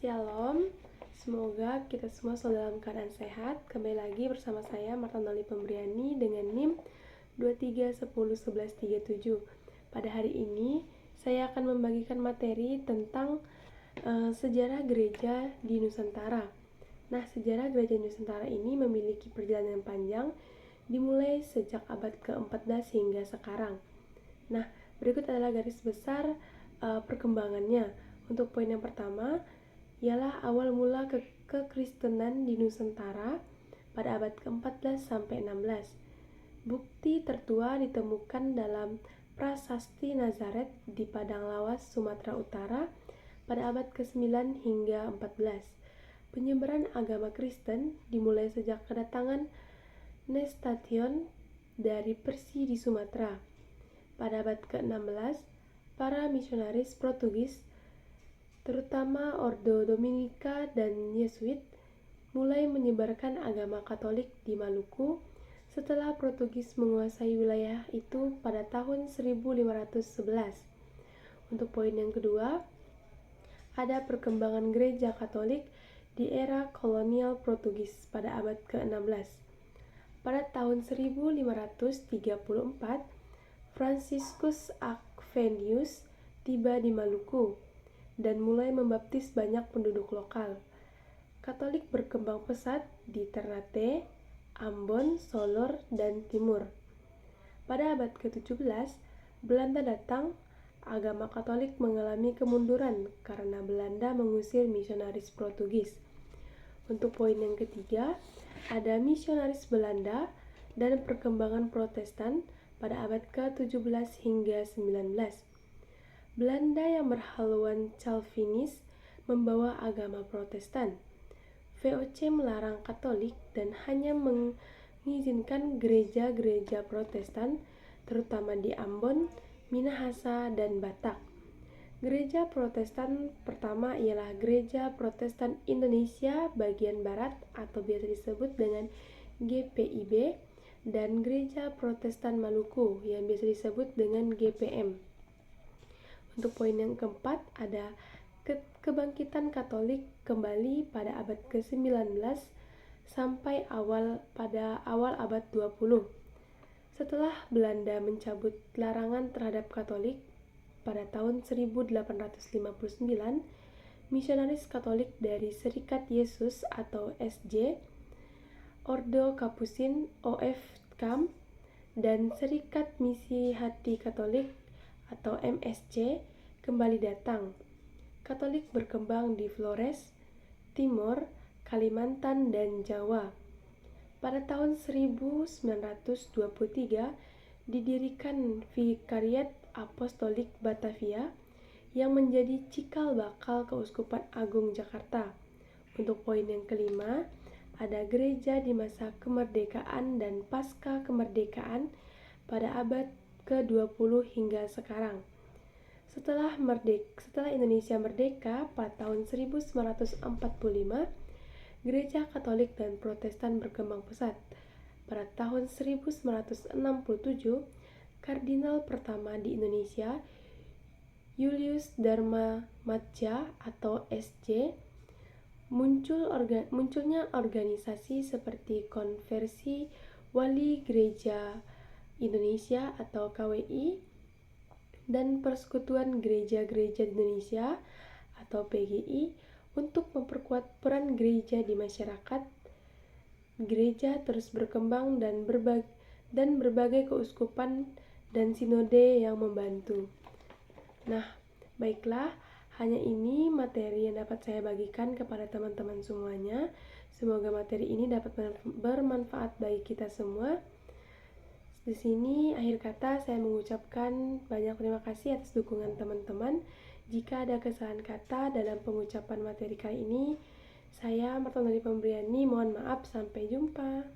Shalom, semoga kita semua selalu dalam keadaan sehat. Kembali lagi bersama saya Marta Noli Pembriani dengan NIM 23101137. Pada hari ini saya akan membagikan materi tentang sejarah gereja di Nusantara. Nah, sejarah gereja Nusantara ini memiliki perjalanan panjang dimulai sejak abad ke-14 hingga sekarang. Nah, berikut adalah garis besar perkembangannya. Untuk poin yang pertama ialah awal mula kekristenan di Nusantara pada abad ke-14 sampai 16. Bukti tertua ditemukan dalam Prasasti Nazaret di Padang Lawas, Sumatera Utara pada abad ke-9 hingga 14. Penyebaran agama Kristen dimulai sejak kedatangan Nestation dari Persia di Sumatera. Pada abad ke-16, para misionaris Portugis terutama Ordo Dominika dan Yesuit mulai menyebarkan agama Katolik di Maluku setelah Portugis menguasai wilayah itu pada tahun 1511. Untuk poin yang kedua, ada perkembangan gereja Katolik di era kolonial Portugis pada abad ke-16. Pada tahun 1534, Franciscus Aquenius tiba di Maluku dan mulai membaptis banyak penduduk lokal. Katolik berkembang pesat di Ternate, Ambon, Solor, dan Timur. Pada abad ke-17, Belanda datang. Agama Katolik mengalami kemunduran karena Belanda mengusir misionaris Portugis. Untuk poin yang ketiga, ada misionaris Belanda dan perkembangan Protestan pada abad ke-17 hingga 19. Belanda yang berhaluan Calvinis membawa agama Protestan. VOC melarang Katolik dan hanya mengizinkan gereja-gereja Protestan, terutama di Ambon, Minahasa, dan Batak. Gereja Protestan pertama ialah Gereja Protestan Indonesia bagian Barat atau biasa disebut dengan GPIB, dan Gereja Protestan Maluku yang biasa disebut dengan GPM. Untuk poin yang keempat, ada kebangkitan Katolik kembali pada abad ke-19 sampai pada awal abad 20. Setelah Belanda mencabut larangan terhadap Katolik pada tahun 1859, misionaris Katolik dari Serikat Yesus atau SJ, Ordo Kapusin OF KAM, dan Serikat Misi Hati Katolik atau MSC kembali datang. Katolik berkembang di Flores, Timor, Kalimantan, dan Jawa. Pada tahun 1923 didirikan Vikariat Apostolik Batavia yang menjadi cikal bakal Keuskupan Agung Jakarta. Untuk poin yang kelima, ada gereja di masa kemerdekaan dan pasca kemerdekaan pada abad ke-20 hingga sekarang. Setelah Indonesia merdeka pada tahun 1945, gereja Katolik dan Protestan berkembang pesat. Pada tahun 1967, kardinal pertama di Indonesia, Julius Dharma Madja atau SJ, munculnya organisasi seperti Konferensi Wali Gereja Indonesia atau KWI dan Persekutuan Gereja-Gereja Indonesia atau PGI untuk memperkuat peran gereja di masyarakat. Gereja terus berkembang dan berbagai keuskupan dan sinode yang membantu. Nah, baiklah, hanya ini materi yang dapat saya bagikan kepada teman-teman semuanya. Semoga materi ini dapat bermanfaat bagi kita semua. Di sini akhir kata saya mengucapkan banyak terima kasih atas dukungan teman-teman. Jika ada kesalahan kata dalam pengucapan materi kali ini, saya Marta Noli Pembriani mohon maaf. Sampai jumpa.